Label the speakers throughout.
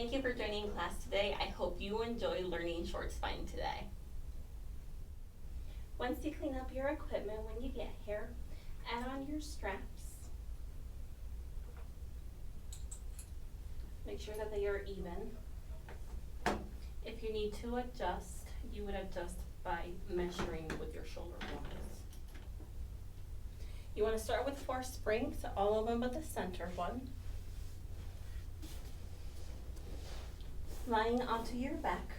Speaker 1: Thank you for joining class today. I hope you enjoy learning short spine today. Once you clean up your equipment when you get here, add on your straps. Make sure that they are even. If you need to adjust, you would adjust by measuring with your shoulder blades. You want to start with 4 springs, all of them but the center one. Lying onto your back.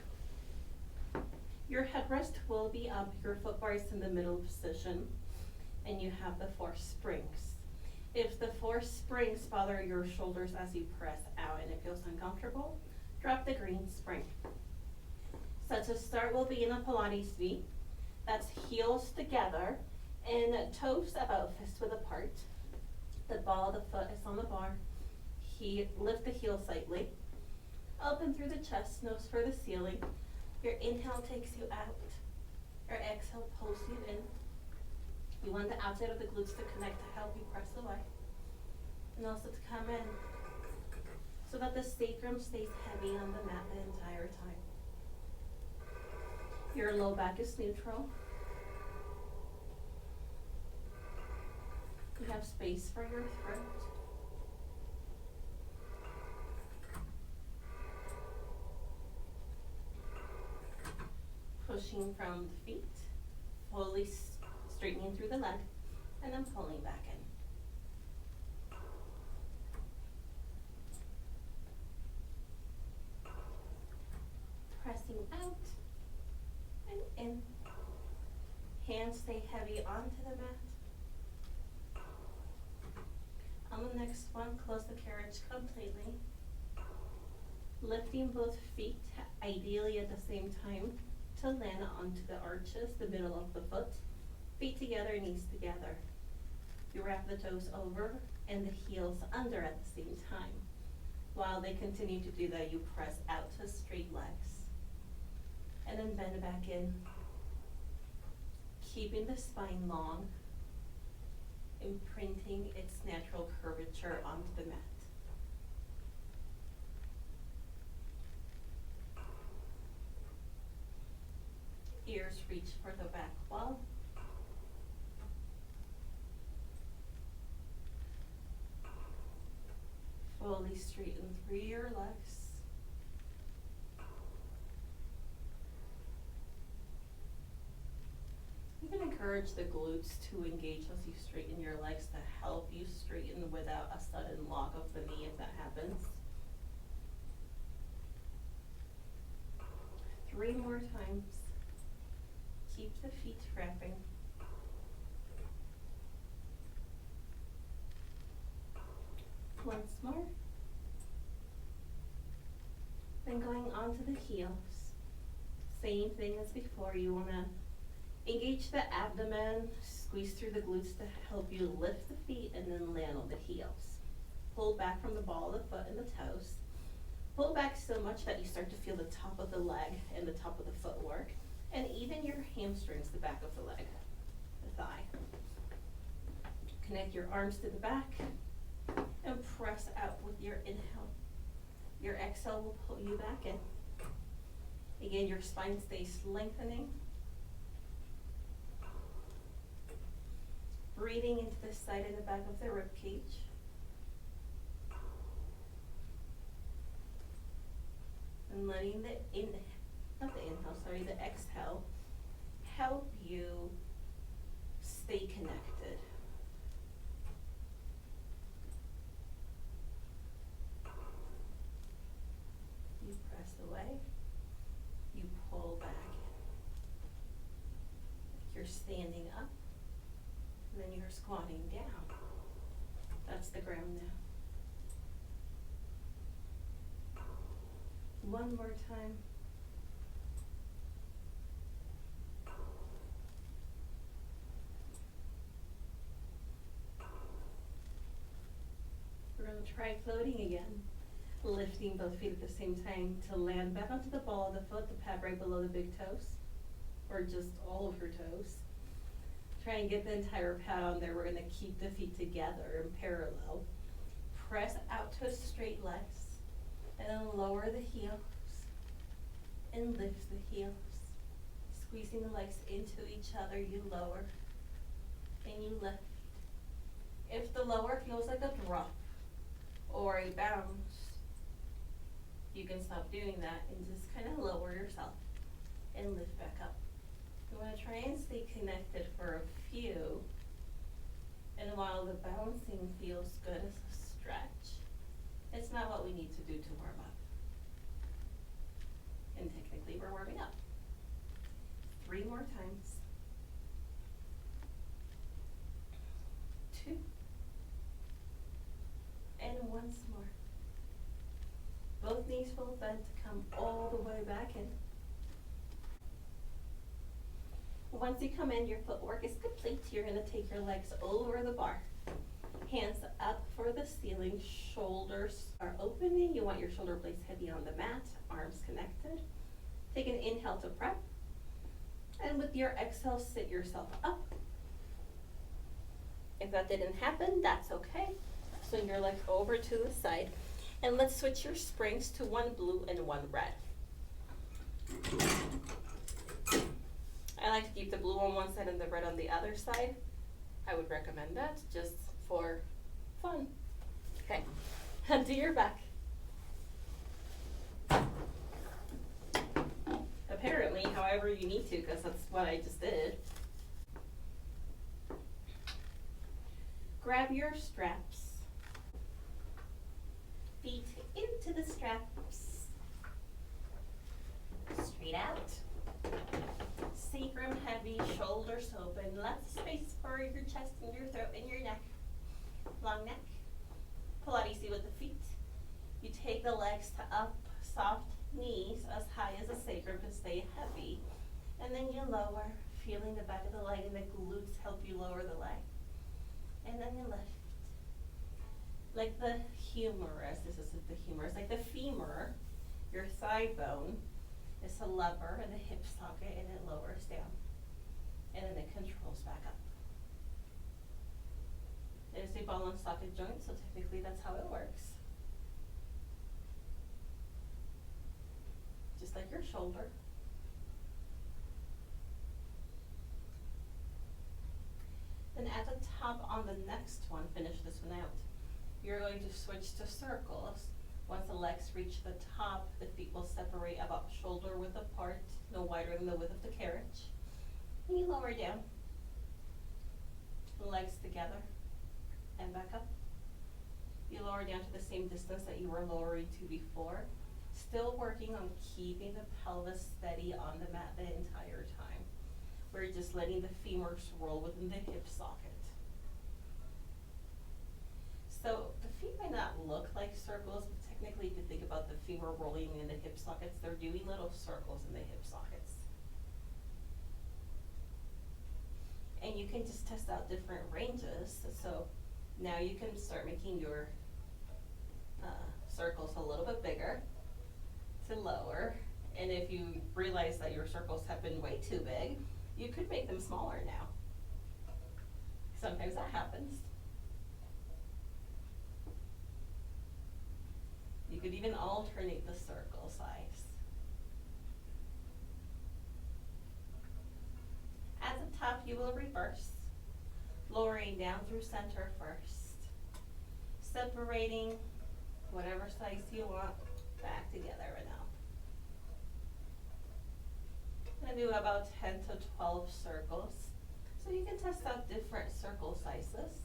Speaker 1: Your headrest will be up, your foot bar is in the middle position, and you have the 4 springs. If the 4 springs bother your shoulders as you press out and it feels uncomfortable, drop the green spring. So to start, we'll be in a Pilates V. That's heels together and toes about fist width apart. The ball of the foot is on the bar. Lift the heel slightly. Open through the chest, nose for the ceiling. Your inhale takes you out. Your exhale pulls you in. You want the outside of the glutes to connect to help you press away. And also to come in so that the sacrum stays heavy on the mat the entire time. Your low back is neutral. You have space for your throat. Pushing from the feet, fully straightening through the leg, and then pulling back in. Pressing out and in. Hands stay heavy onto the mat. On the next one, close the carriage completely. Lifting both feet, ideally at the same time, to land onto the arches, the middle of the foot. Feet together, knees together. You wrap the toes over and the heels under at the same time. While they continue to do that, you press out to straight legs. And then bend back in. Keeping the spine long, imprinting its natural curvature onto the mat. Ears reach for the back wall. Fully straighten through your legs. You can encourage the glutes to engage as you straighten your legs to help you straighten without a sudden lock of the knee if that happens. 3 more times. Keep the feet wrapping. Once more. Then going onto the heels. Same thing as before. You want to engage the abdomen, squeeze through the glutes to help you lift the feet and then land on the heels. Pull back from the ball of the foot and the toes. Pull back so much that you start to feel the top of the leg and the top of the footwork. And even your hamstrings, the back of the leg, the thigh. Connect your arms to the back and press out with your inhale. Your exhale will pull you back in. Again, your spine stays lengthening. Breathing into the side and the back of the rib cage. And letting the exhale help you stay connected. You press away, you pull back. You're standing up, and then you're squatting down. That's the ground now. One more time. We're going to try floating again. Lifting both feet at the same time to land back onto the ball of the foot, the pad right below the big toes, or just all of your toes. Try and get the entire pad on there. We're going to keep the feet together in parallel. Press out to straight legs, and then lower the heels and lift the heels. Squeezing the legs into each other, you lower and you lift. If the lower feels like a drop or a bounce, you can stop doing that and just kind of lower yourself and lift back up. You want to try and stay connected for a few, and while the bouncing feels good as a stretch, it's not what we need to do to warm up. And technically we're warming up. 3 more times. 2. And once more. Both knees will bend to come all the way back in. Once you come in, your footwork is complete. You're going to take your legs over the bar. Hands up for the ceiling. Shoulders are opening. You want your shoulder blades heavy on the mat. Arms connected. Take an inhale to prep. And with your exhale, sit yourself up. If that didn't happen, that's okay. Swing your legs over to the side. And let's switch your springs to 1 blue and 1 red. I like to keep the blue on one side and the red on the other side. I would recommend that just for fun. Okay, do your back. Apparently, however you need to, because that's what I just did. Grab your straps. Feet into the straps. Straight out. Sacrum heavy, shoulders open. Lots of space for your chest and your throat and your neck. Long neck. Pilates with the feet. You take the legs to up, soft knees as high as the sacrum to stay heavy. And then you lower, feeling the back of the leg, and the glutes help you lower the leg. And then you lift. Like the humerus, this isn't the humerus, like the femur, your thigh bone is a lever in the hip socket, and it lowers down. And then it controls back up. It is a ball and socket joint, so technically that's how it works. Just like your shoulder. Then at the top on the next one, finish this one out. You're going to switch to circles. Once the legs reach the top, the feet will separate about shoulder width apart, no wider than the width of the carriage. And you lower down. Legs together and back up. You lower down to the same distance that you were lowering to before. Still working on keeping the pelvis steady on the mat the entire time. We're just letting the femurs roll within the hip socket. So the feet might not look like circles, but technically if you think about the femur rolling in the hip sockets, they're doing little circles in the hip sockets. And you can just test out different ranges. So now you can start making your circles a little bit bigger to lower. And if you realize that your circles have been way too big, you could make them smaller now. Sometimes that happens. You could even alternate the circle size. At the top, you will reverse, lowering down through center first, separating whatever size you want back together and out. I'm going to do about 10 to 12 circles, so you can test out different circle sizes.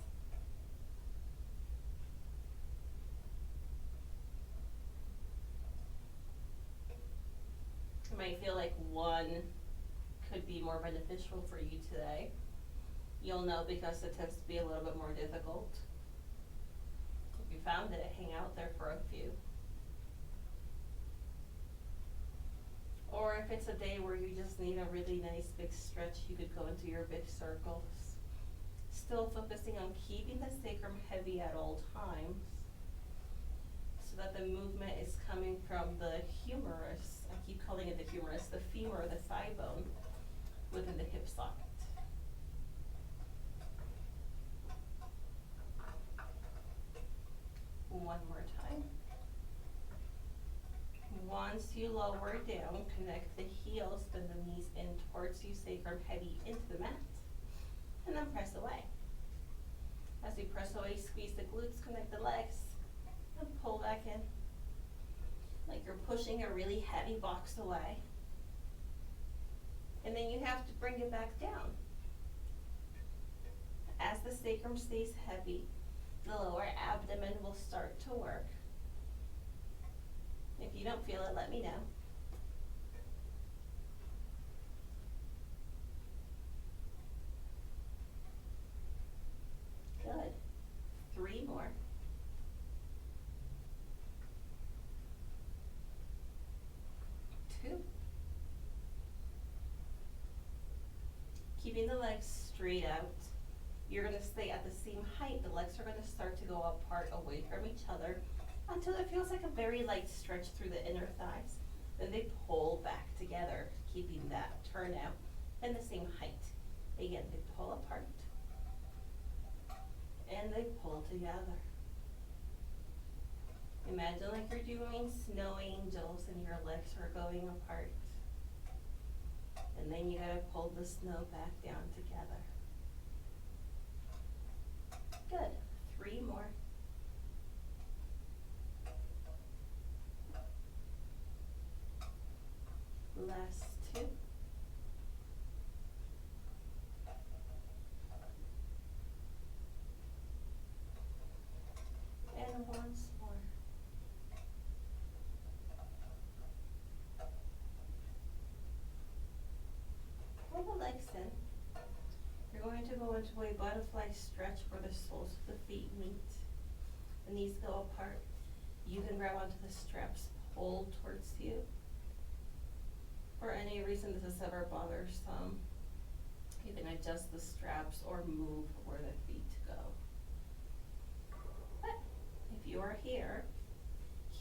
Speaker 1: You might feel like one could be more beneficial for you today. You'll know because it tends to be a little bit more difficult. If you found it, hang out there for a few. Or if it's a day where you just need a really nice big stretch, you could go into your big circles. Still focusing on keeping the sacrum heavy at all times, so that the movement is coming from the humerus. I keep calling it the humerus, the femur, the thigh bone, within the hip socket. One more time. once you lower down, connect the heels, bend the knees in towards you, sacrum heavy into the mat, and then press away. As you press away, squeeze the glutes, connect the legs, and pull back in. Like you're pushing a really heavy box away. And then you have to bring it back down. As the sacrum stays heavy, the lower abdomen will start to work. If you don't feel it, let me know. Good. 3 more. Two. Keeping the legs straight out. You're going to stay at the same height. The legs are going to start to go apart away from each other until it feels like a very light stretch through the inner thighs. Then they pull back together, keeping that turnout in the same height. Again, they pull apart and they pull together. Imagine like you're doing snow angels and your legs are going apart. And then you gotta pull the snow back down together. Good. 3 more. Last 2. And once more. Pull the legs in. You're going to go into a butterfly stretch where the soles of the feet meet. The knees go apart. You can grab onto the straps, pull towards you. For any reason this is ever bothersome, you can adjust the straps or move where the feet go. But if you are here,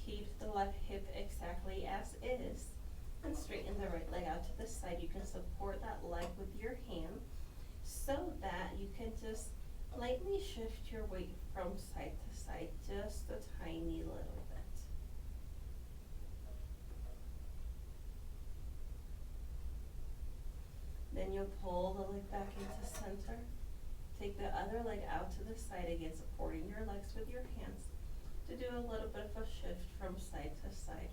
Speaker 1: keep the left hip exactly as is and straighten the right leg out to the side. You can support that leg with your hand so that you can just lightly shift your weight from side to side, just a tiny little bit. Then you'll pull the leg back into center. Take the other leg out to the side again, supporting your legs with your hands to do a little bit of a shift from side to side.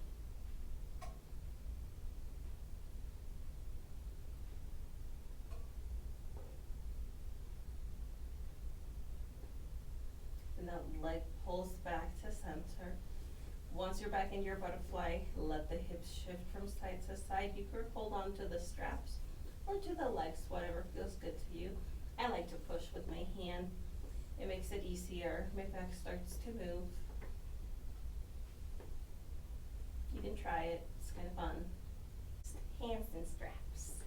Speaker 1: And that leg pulls back to center. Once you're back in your butterfly, let the hips shift from side to side. You could hold on to the straps or to the legs, whatever feels good to you. I like to push with my hand. It makes it easier. My back starts to move. You can try it. It's kind of fun. Hands and straps.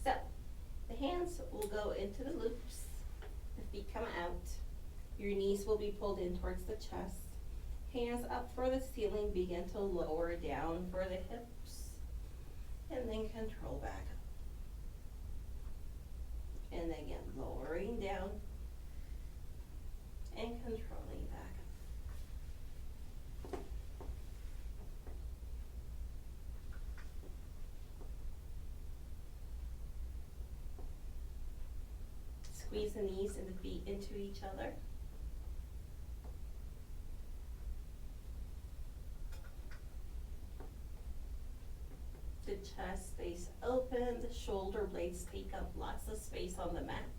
Speaker 1: So, the hands will go into the loops. The feet come out. Your knees will be pulled in towards the chest. Hands up for the ceiling. Begin to lower down for the hips. And then control back up. And again, lowering down and controlling back up. Squeeze the knees and the feet into each other. The chest stays open, the shoulder blades take up lots of space on the mat.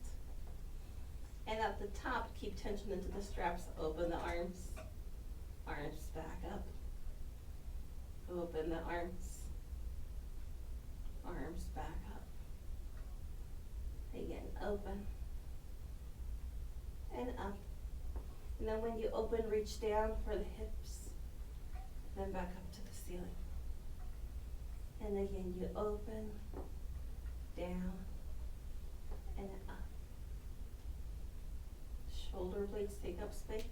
Speaker 1: And at the top, keep tension into the straps, open the arms, arms back up. Open the arms, arms back up. Again, open and up. And then when you open, reach down for the hips, then back up to the ceiling. And again, you open, down, and up. Shoulder blades take up space.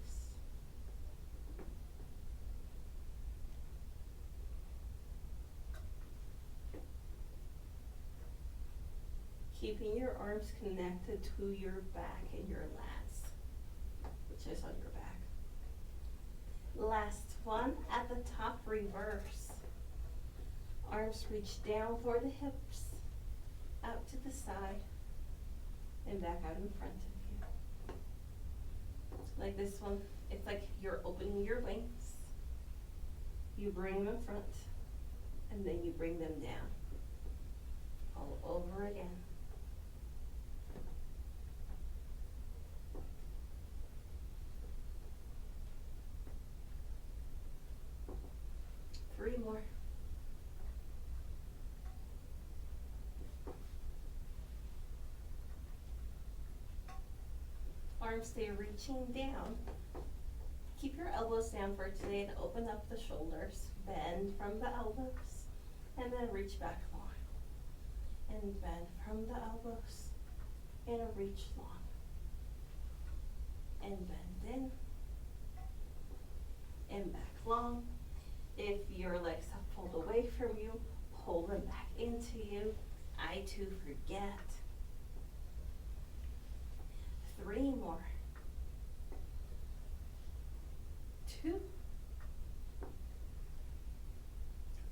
Speaker 1: Keeping your arms connected to your back and your lats, which is on your back. Last one, at the top, reverse. arms reach down for the hips, out to the side, and back out in front of you. Like this one, it's like you're opening your wings. You bring them in front, and then you bring them down. All over again. Three more. Arms stay reaching down. Keep your elbows down for today to open up the shoulders. Bend from the elbows and then reach back long. And bend from the elbows and reach long. And bend in and back long. If your legs have pulled away from you, pull them back into you. I too forget. 3 more. 2.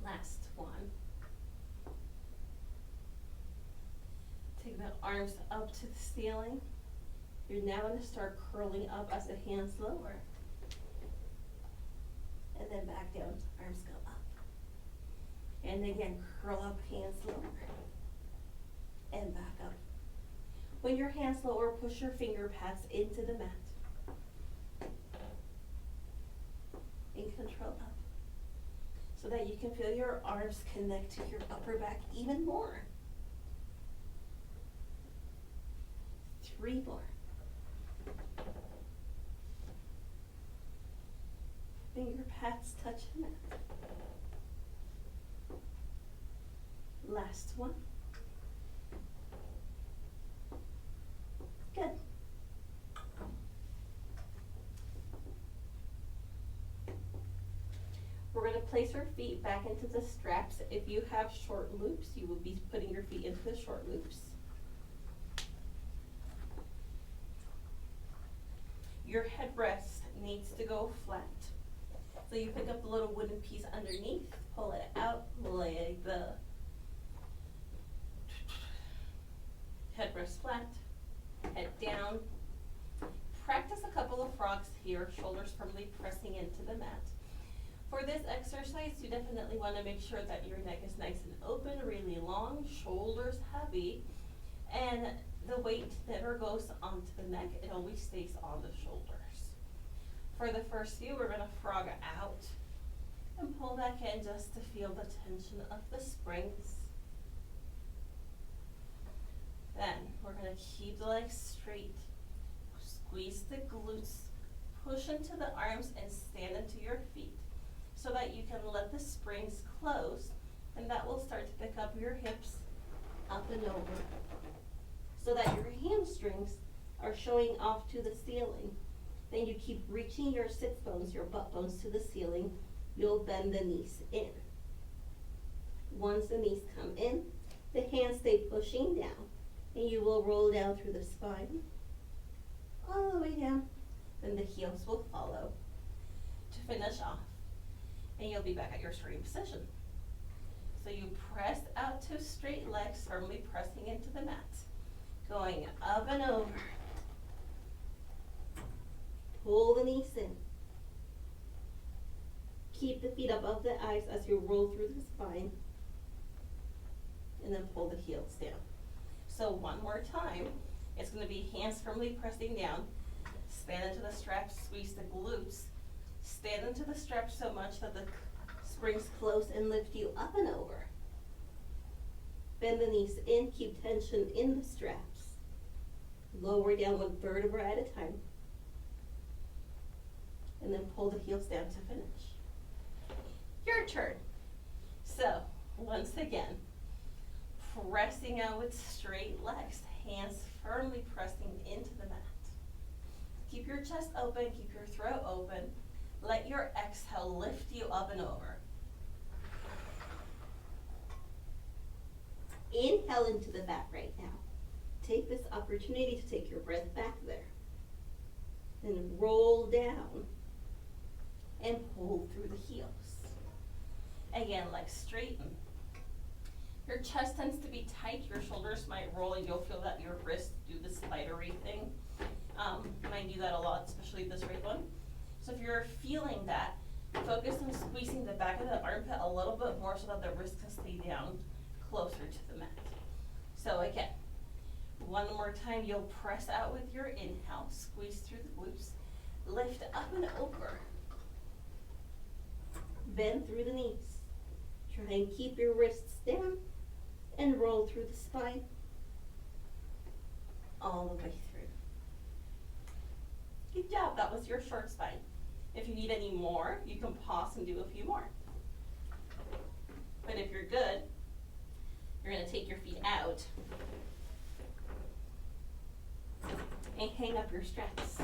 Speaker 1: Last one. Take the arms up to the ceiling. You're now going to start curling up as the hands lower. And then back down, arms go up. And again, curl up, hands lower. And back up. When your hands lower, push your finger pads into the mat. And control up. So that you can feel your arms connect to your upper back even more. 3 more. Finger pads touch the mat. Last one. Good. We're going to place our feet back into the straps. If you have short loops, you will be putting your feet into the short loops. Your headrest needs to go flat. So you pick up the little wooden piece underneath, pull it out, lay the headrest flat, head down. Practice a couple of frogs here, shoulders firmly pressing into the mat. For this exercise, you definitely want to make sure that your neck is nice and open, really long, shoulders heavy, and the weight never goes onto the neck, it always stays on the shoulders. For the first few, we're going to frog out and pull back in just to feel the tension of the springs. Then we're going to keep the legs straight, squeeze the glutes, push into the arms and stand into your feet so that you can let the springs close, and that will start to pick up your hips up and over so that your hamstrings are showing off to the ceiling. Then you keep reaching your sits bones, your butt bones to the ceiling. You'll bend the knees in. Once the knees come in, the hands stay pushing down, and you will roll down through the spine, all the way down. Then the heels will follow to finish off, and you'll be back at your starting position. So you press out to straight legs, firmly pressing into the mat, going up and over. Pull the knees in. Keep the feet above the eyes as you roll through the spine. And then pull the heels down. So one more time. It's going to be hands firmly pressing down. Stand into the straps, squeeze the glutes. Stand into the straps so much that the springs close and lift you up and over. Bend the knees in, keep tension in the straps. Lower down one vertebra at a time. And then pull the heels down to finish. Your turn. So, once again, pressing out with straight legs, hands firmly pressing into the mat. Keep your chest open, keep your throat open. Let your exhale lift you up and over. Inhale into the back right now. Take this opportunity to take your breath back there. Then roll down and pull through the heels. Again, legs straighten. Your chest tends to be tight, your shoulders might roll, and you'll feel that your wrists do the spidery thing. And I do that a lot, especially this right one. So if you're feeling that, focus on squeezing the back of the armpit a little bit more so that the wrist can stay down closer to the mat. So again, one more time, you'll press out with your inhale, squeeze through the glutes, lift up and over, bend through the knees. Try and keep your wrists down and roll through the spine all the way through. Good job, that was your short spine. If you need any more, you can pause and do a few more. But if you're good, you're gonna take your feet out and hang up your straps.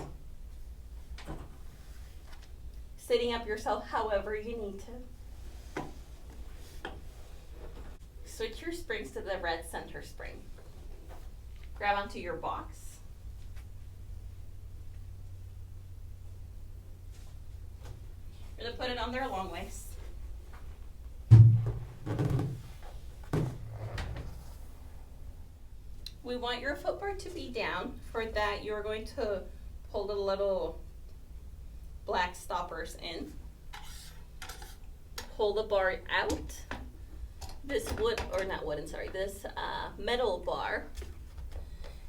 Speaker 1: Sitting up yourself however you need to. Switch your springs to the red center spring. Grab onto your box. You're gonna put it on their long waist. We want your footbar to be down. For that, you're going to pull the little black stoppers in. Pull the bar out. This this metal bar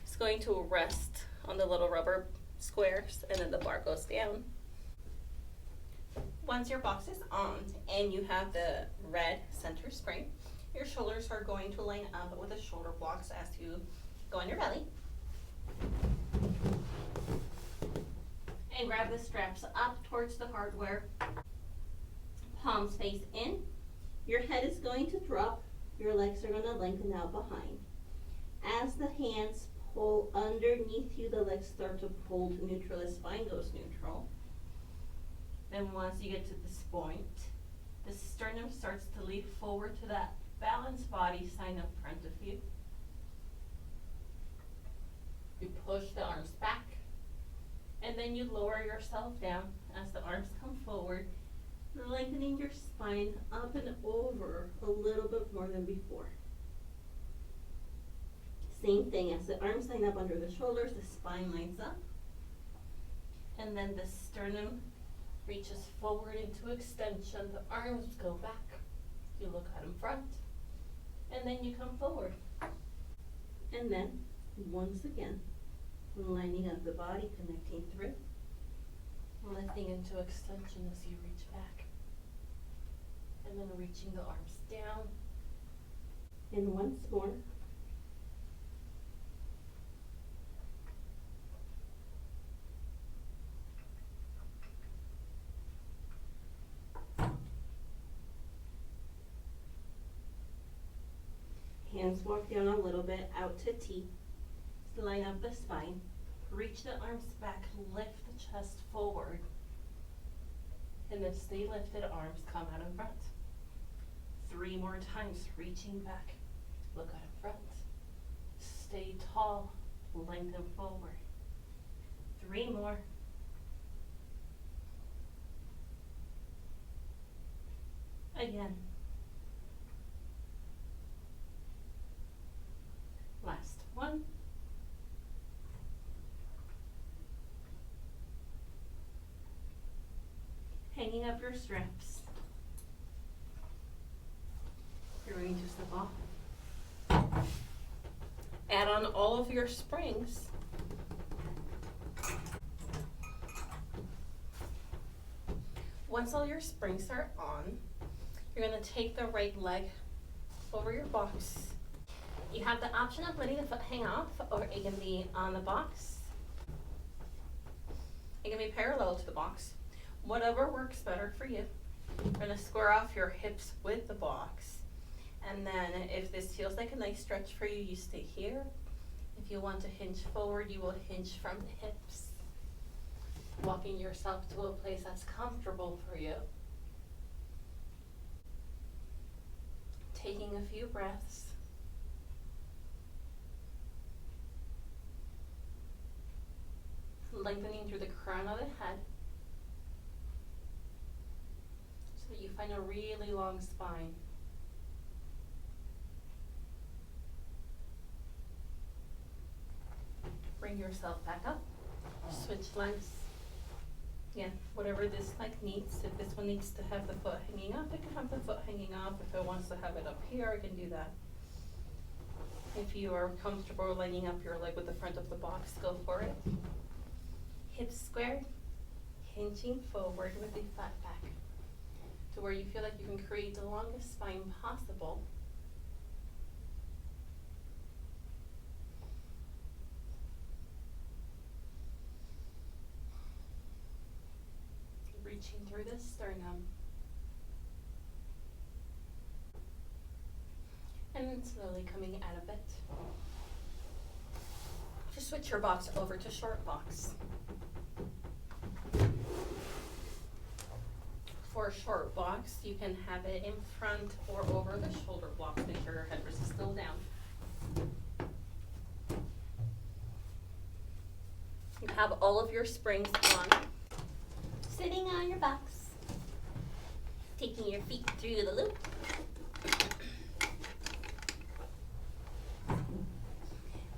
Speaker 1: is going to rest on the little rubber squares, and then the bar goes down. Once your box is on and you have the red center spring, your shoulders are going to line up with the shoulder blocks as you go on your belly. And grab the straps up towards the hardware. Palms face in. Your head is going to drop. Your legs are going to lengthen out behind. As the hands pull underneath you, the legs start to pull to neutral. The spine goes neutral. Then once you get to this point, the sternum starts to lead forward to that balanced body sign up front of you. You push the arms back, and then you lower yourself down as the arms come forward, lengthening your spine up and over a little bit more than before. Same thing, as the arms line up under the shoulders, the spine lines up, and then the sternum reaches forward into extension, the arms go back, you look out in front, and then you come forward. And then, once again, lining up the body, connecting through, lifting into extension as you reach back, and then reaching the arms down. And once more. Hands walk down a little bit, out to T. Line up the spine. Reach the arms back, lift the chest forward. And then stay lifted, arms come out in front. 3 more times, reaching back, look out in front. Stay tall, lengthen forward. 3 more. Again. Last one. Hanging up your straps. You're going to step off. Add on all of your springs. Once all your springs are on, you're going to take the right leg over your box. You have the option of letting the foot hang off, or it can be on the box. It can be parallel to the box. Whatever works better for you. You're going to square off your hips with the box. And then if this feels like a nice stretch for you, you stay here. If you want to hinge forward, you will hinge from the hips. Walking yourself to a place that's comfortable for you. Taking a few breaths. Lengthening through the crown of the head. So that you find a really long spine. bring yourself back up. Switch legs. Yeah, whatever this leg needs. If this one needs to have the foot hanging up, it can have the foot hanging up. If it wants to have it up here, it can do that. If you are comfortable lining up your leg with the front of the box, go for it. Hips squared, hinging forward with a flat back to where you feel like you can create the longest spine possible. Reaching through the sternum. And then slowly coming out of it. Just switch your box over to short box. For a short box, you can have it in front or over the shoulder blocks. Make sure your headrest is still down. You have all of your springs on. Sitting on your box. Taking your feet through the loop.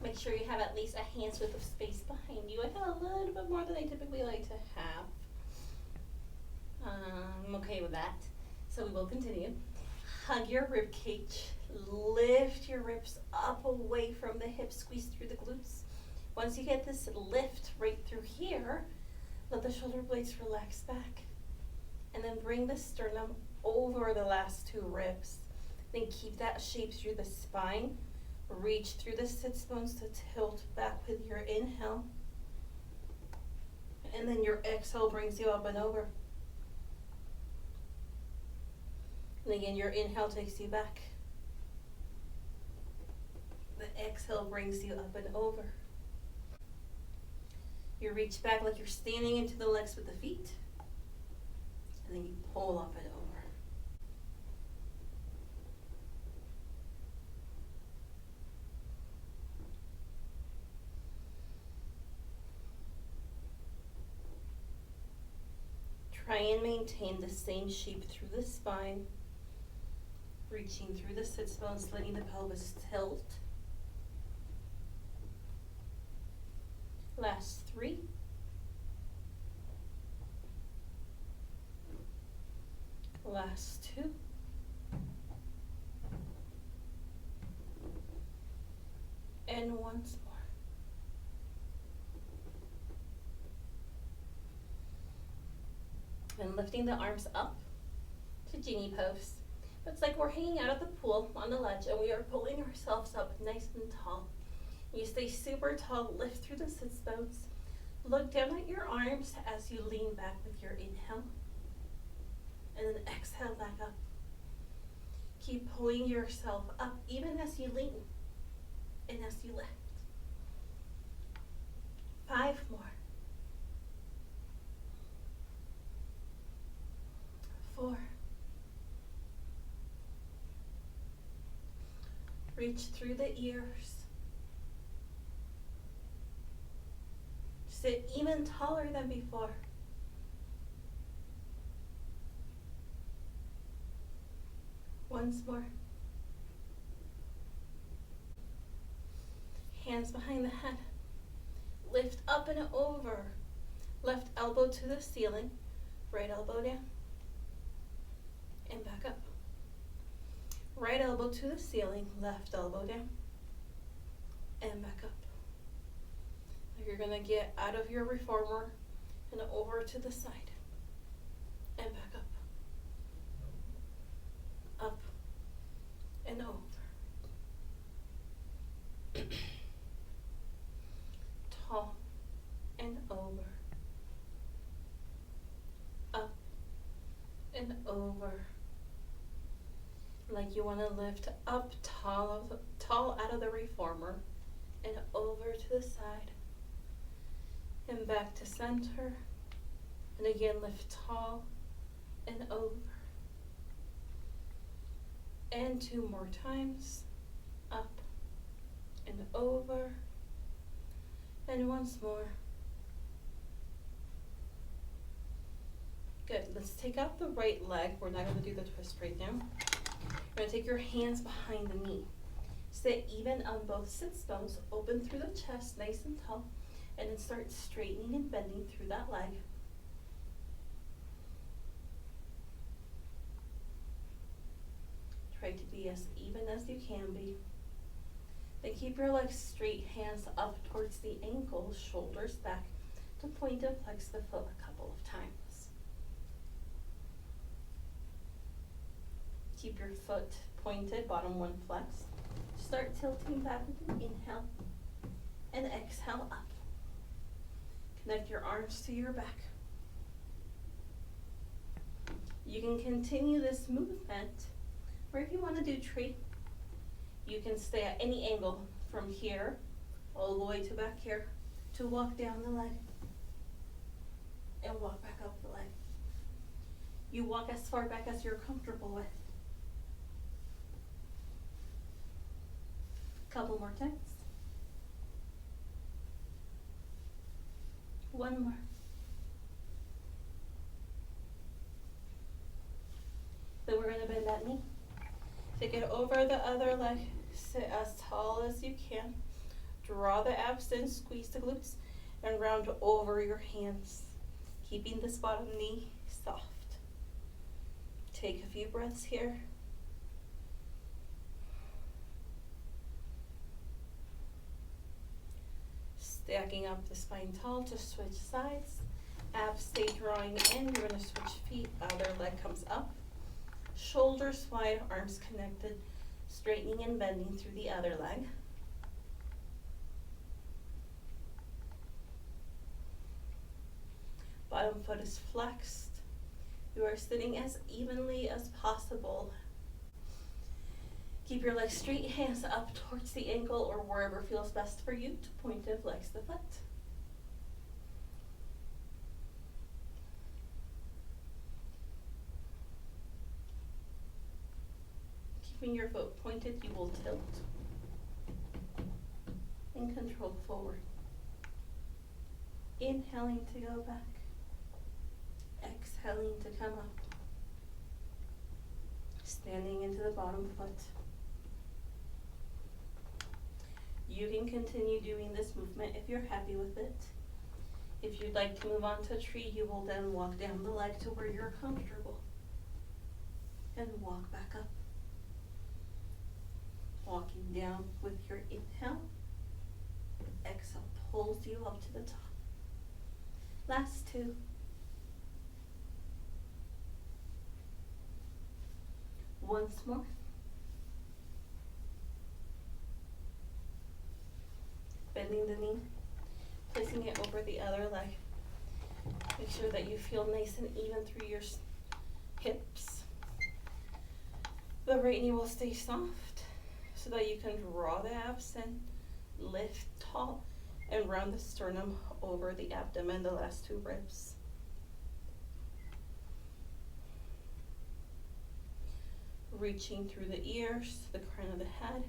Speaker 1: Make sure you have at least a hand's width of space behind you. I have a little bit more than I typically like to have. I'm okay with that. So we will continue. Hug your rib cage. Lift your ribs up away from the hips. Squeeze through the glutes. Once you get this lift right through here, let the shoulder blades relax back. And then bring the sternum over the last two ribs. Then keep that shape through the spine. Reach through the sits bones to tilt back with your inhale. And then your exhale brings you up and over. And again, your inhale takes you back. The exhale brings you up and over. You reach back like you're standing into the legs with the feet. And then you pull up and over. Try and maintain the same shape through the spine. Reaching through the sits bones, letting the pelvis tilt. Last 3. Last 2. And once more. And lifting the arms up to genie pose. It's like we're hanging out at the pool on the ledge and we are pulling ourselves up nice and tall. You stay super tall, lift through the sits bones. Look down at your arms as you lean back with your inhale. And then exhale back up. Keep pulling yourself up even as you lean and as you lift. 5 more. 4. Reach through the ears. Sit even taller than before. Once more. Hands behind the head. Lift up and over. Left elbow to the ceiling. Right elbow down. And back up. Right elbow to the ceiling, left elbow down, and back up. Now you're going to get out of your reformer and over to the side, and back up. Up and over. Tall and over. Up and over. Like you want to lift up tall out of the reformer and over to the side and back to center, and again lift tall and over, and 2 more times, up and over, and once more. Good. Let's take out the right leg. We're not going to do the twist right now. You're going to take your hands behind the knee. Sit even on both sits bones, open through the chest, nice and tall. And then start straightening and bending through that leg. Try to be as even as you can be. Then keep your legs straight, hands up towards the ankles, shoulders back to point and flex the foot a couple of times. Keep your foot pointed, bottom one flexed. Start tilting back with an inhale and exhale up. Connect your arms to your back. You can continue this movement, or if you want to do tree, you can stay at any angle from here all the way to back here to walk down the leg and walk back up the leg. You walk as far back as you're comfortable with. Couple more times. One more. Then we're going to bend that knee. Take it over the other leg. Sit as tall as you can. Draw the abs in, squeeze the glutes, and round over your hands, keeping this bottom knee soft. Take a few breaths here. Stacking up the spine tall to switch sides. Abs stay drawing in. You're going to switch feet. Other leg comes up. Shoulders wide, arms connected. Straightening and bending through the other leg. Bottom foot is flexed. You are sitting as evenly as possible. Keep your legs straight, hands up towards the ankle or wherever feels best for you to point and flex the foot. Keeping your foot pointed, you will tilt and control forward. Inhaling to go back. Exhaling to come up. Standing into the bottom foot. You can continue doing this movement if you're happy with it. If you'd like to move on to tree, you will then walk down the leg to where you're comfortable. And walk back up. Walking down with your inhale. Exhale pulls you up to the top. Last two. Once more. Bending the knee, placing it over the other leg. Make sure that you feel nice and even through your hips. The right knee will stay soft so that you can draw the abs in, lift tall, and round the sternum over the abdomen, the last two ribs. Reaching through the ears, the crown of the head.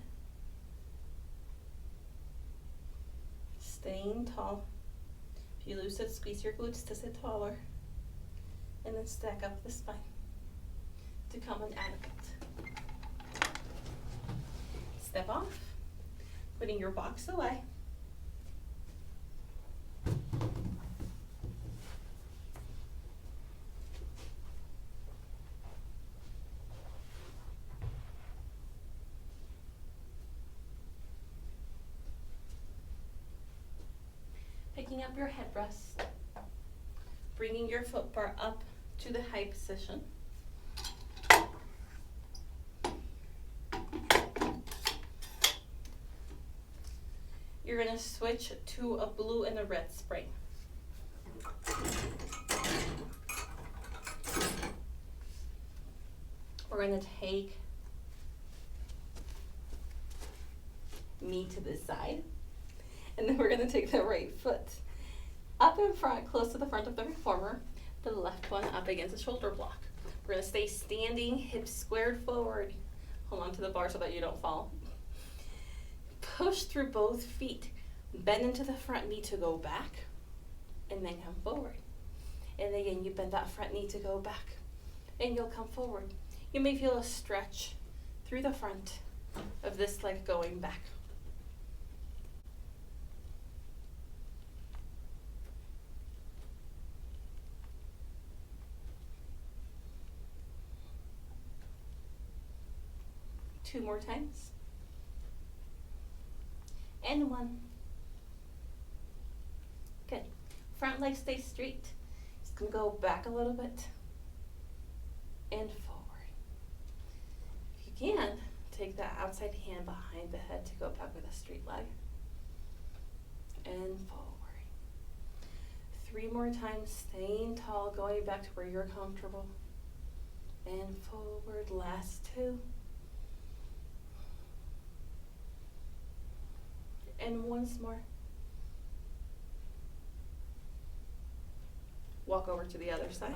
Speaker 1: Staying tall. If you lose it, squeeze your glutes to sit taller. And then stack up the spine to come and advocate. Step off, putting your box away. Picking up your headrest, bringing your foot bar up to the high position. You're going to switch to a blue and a red spring. We're going to take knee to the side. And then we're going to take the right foot up in front, close to the front of the reformer, the left one up against the shoulder block. We're going to stay standing, hips squared forward. Hold on to the bar so that you don't fall. Push through both feet. Bend into the front knee to go back, and then come forward. And again, you bend that front knee to go back, and you'll come forward. You may feel a stretch through the front of this leg going back. 2 more times. And 1. Good. Front leg stays straight. Just gonna go back a little bit and forward. If you can, take that outside hand behind the head to go back with a straight leg. And forward. 3 more times, staying tall, going back to where you're comfortable. And forward, last 2. And once more. Walk over to the other side.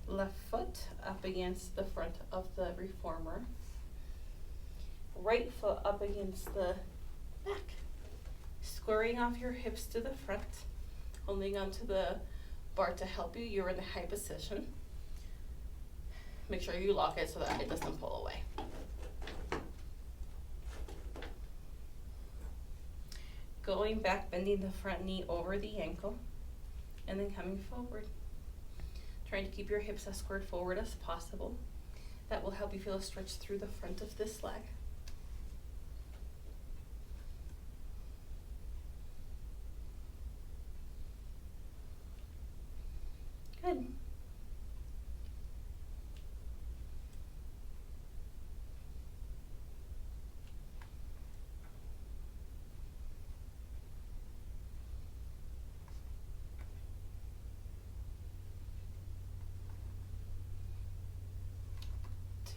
Speaker 1: Left foot up against the front of the reformer. Right foot up against the back. Squaring off your hips to the front. Holding onto the bar to help you. You're in the high position. Make sure you lock it so that it doesn't pull away. Going back, bending the front knee over the ankle, and then coming forward. Trying to keep your hips as squared forward as possible. That will help you feel a stretch through the front of this leg. Good.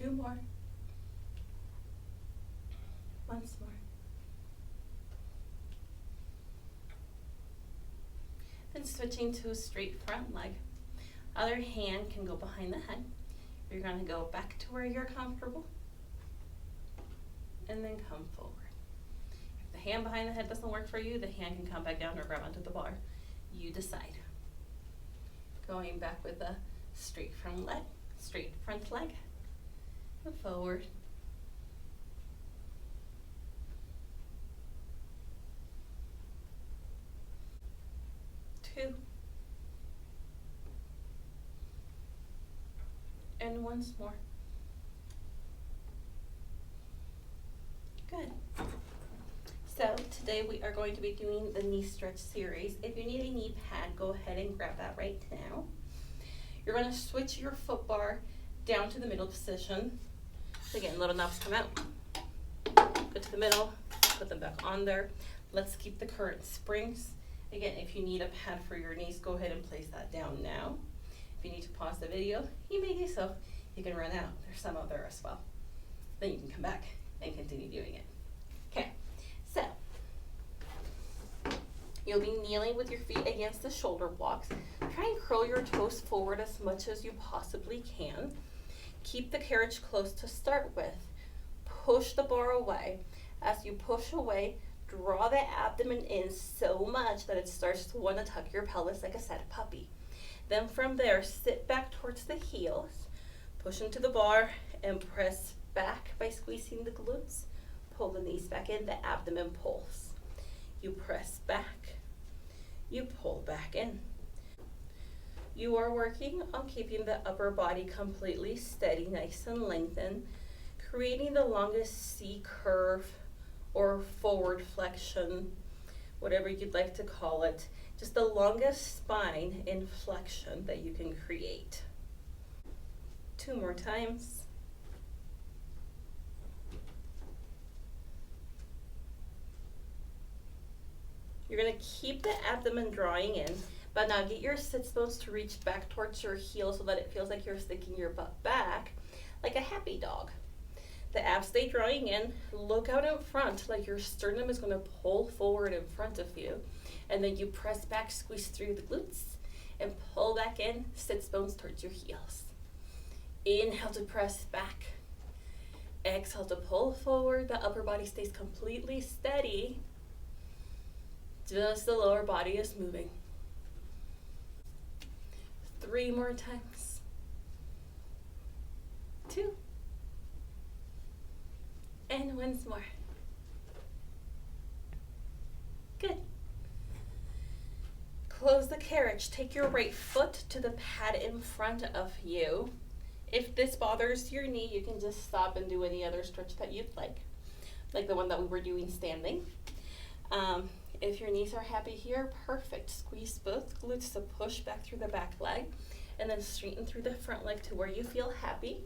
Speaker 1: Two more. Once more. Then switching to a straight front leg. Other hand can go behind the head. You're going to go back to where you're comfortable. And then come forward. If the hand behind the head doesn't work for you, the hand can come back down or grab onto the bar. You decide. Going back with a straight front leg. And forward. 2. And once more. Good. So today we are going to be doing the knee stretch series. If you need a knee pad, go ahead and grab that right now. You're going to switch your foot bar down to the middle position. Again, little knobs come out. Go to the middle, put them back on there. Let's keep the current springs. Again, if you need a pad for your knees, go ahead and place that down now. If you need to pause the video, you may do so. You can run out. There's some out there as well. Then you can come back and continue doing it. Okay, so you'll be kneeling with your feet against the shoulder blocks. Try and curl your toes forward as much as you possibly can. Keep the carriage close to start with. Push the bar away. As you push away, draw the abdomen in so much that it starts to want to tuck your pelvis like a sad puppy. Then from there, sit back towards the heels, push into the bar, and press back by squeezing the glutes. Pull the knees back in, the abdomen pulls. You press back, you pull back in. You are working on keeping the upper body completely steady, nice and lengthened, creating the longest C curve or forward flexion, whatever you'd like to call it, just the longest spine in flexion that you can create. 2 more times. You're going to keep the abdomen drawing in, but now get your sits bones to reach back towards your heel so that it feels like you're sticking your butt back like a happy dog. The abs stay drawing in. Look out in front like your sternum is going to pull forward in front of you. And then you press back, squeeze through the glutes, and pull back in, sits bones towards your heels. Inhale to press back. Exhale to pull forward. The upper body stays completely steady. Just the lower body is moving. 3 more times. 2. And once more. Good. Close the carriage. Take your right foot to the pad in front of you. If this bothers your knee, you can just stop and do any other stretch that you'd like the one that we were doing standing. If your knees are happy here, perfect. Squeeze both glutes to push back through the back leg, and then straighten through the front leg to where you feel happy,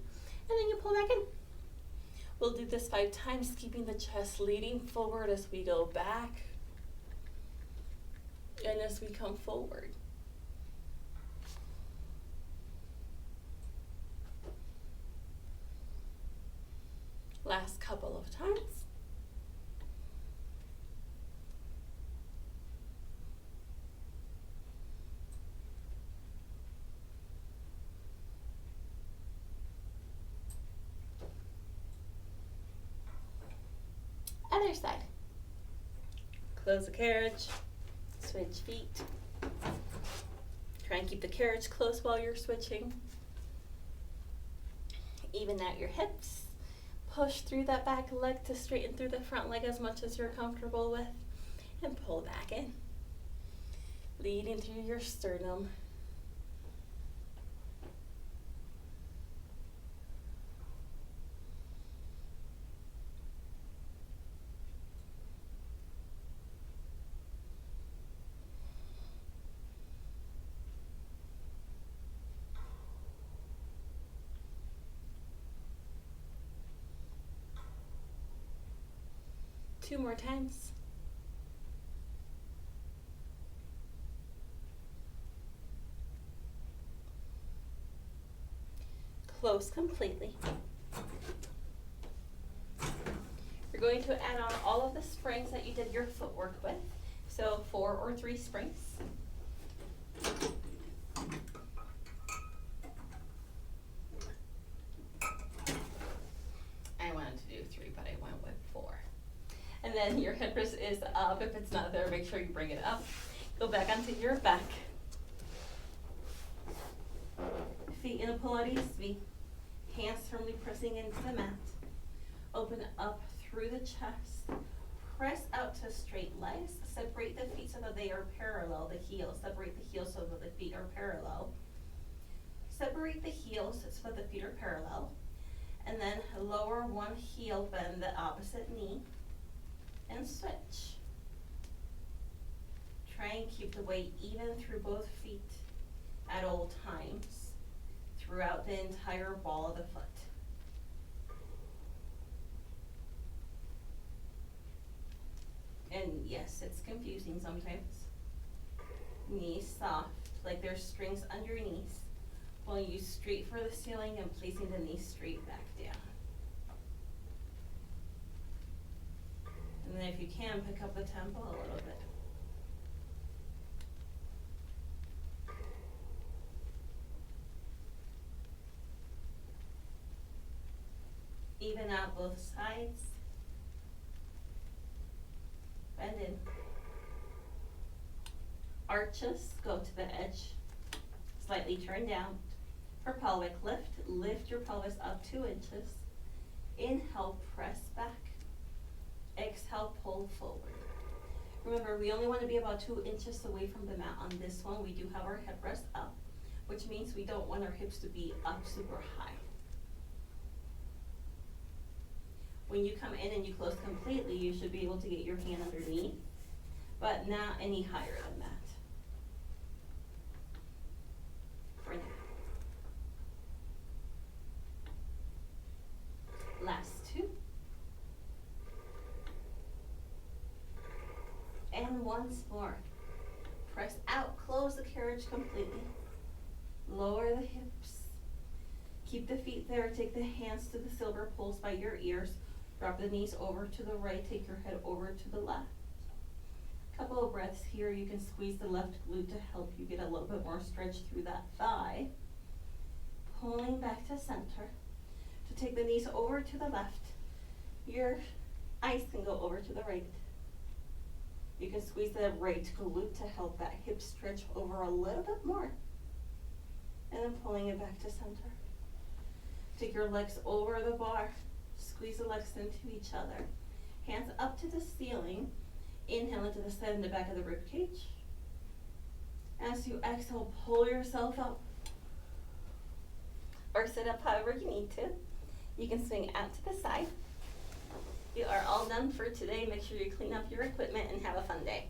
Speaker 1: and then you pull back in. We'll do this 5 times, keeping the chest leading forward as we go back and as we come forward. Last couple of times. Other side. Close the carriage, switch feet. Try and keep the carriage close while you're switching. Even out your hips. Push through that back leg to straighten through the front leg as much as you're comfortable with, and pull back in. Leading through your sternum. Two more times. Close completely. You're going to add on all of the springs that you did your footwork with. So 4 or 3 springs. I wanted to do 3, but I went with 4. And then your hip rest is up. If it's not there, make sure you bring it up. Go back onto your back. Feet in a Pilates V. Hands firmly pressing into the mat. Open up through the chest. Press out to straight legs. Separate the feet so that they are parallel, the heels. Separate the heels so that the feet are parallel. Separate the heels so that the feet are parallel. And then lower one heel, bend the opposite knee. And switch. Try and keep the weight even through both feet at all times throughout the entire ball of the foot. And yes, it's confusing sometimes. Knees soft, like there's strings under your knees, while you straight for the ceiling and placing the knees straight back down. And then if you can, pick up the tempo a little bit. Even out both sides. Bend in. Arches, go to the edge. Slightly turn down. For pelvic lift, lift your pelvis up 2 inches. Inhale, press back. Exhale, pull forward. Remember, we only want to be about 2 inches away from the mat on this one. We do have our hip rest up, which means we don't want our hips to be up super high. When you come in and you close completely, you should be able to get your hand underneath, but not any higher than that. For now. Last 2. And once more. Press out, close the carriage completely. Lower the hips. Keep the feet there, take the hands to the silver poles by your ears. Drop the knees over to the right, take your head over to the left. Couple of breaths here. You can squeeze the left glute to help you get a little bit more stretch through that thigh. Pulling back to center. To take the knees over to the left. Your eyes can go over to the right. You can squeeze the right glute to help that hip stretch over a little bit more. And then pulling it back to center. Take your legs over the bar. Squeeze the legs into each other. Hands up to the ceiling. Inhale into the side and the back of the rib cage. as you exhale, pull yourself up. Or sit up however you need to. You can swing out to the side. You are all done for today. Make sure you clean up your equipment and have a fun day.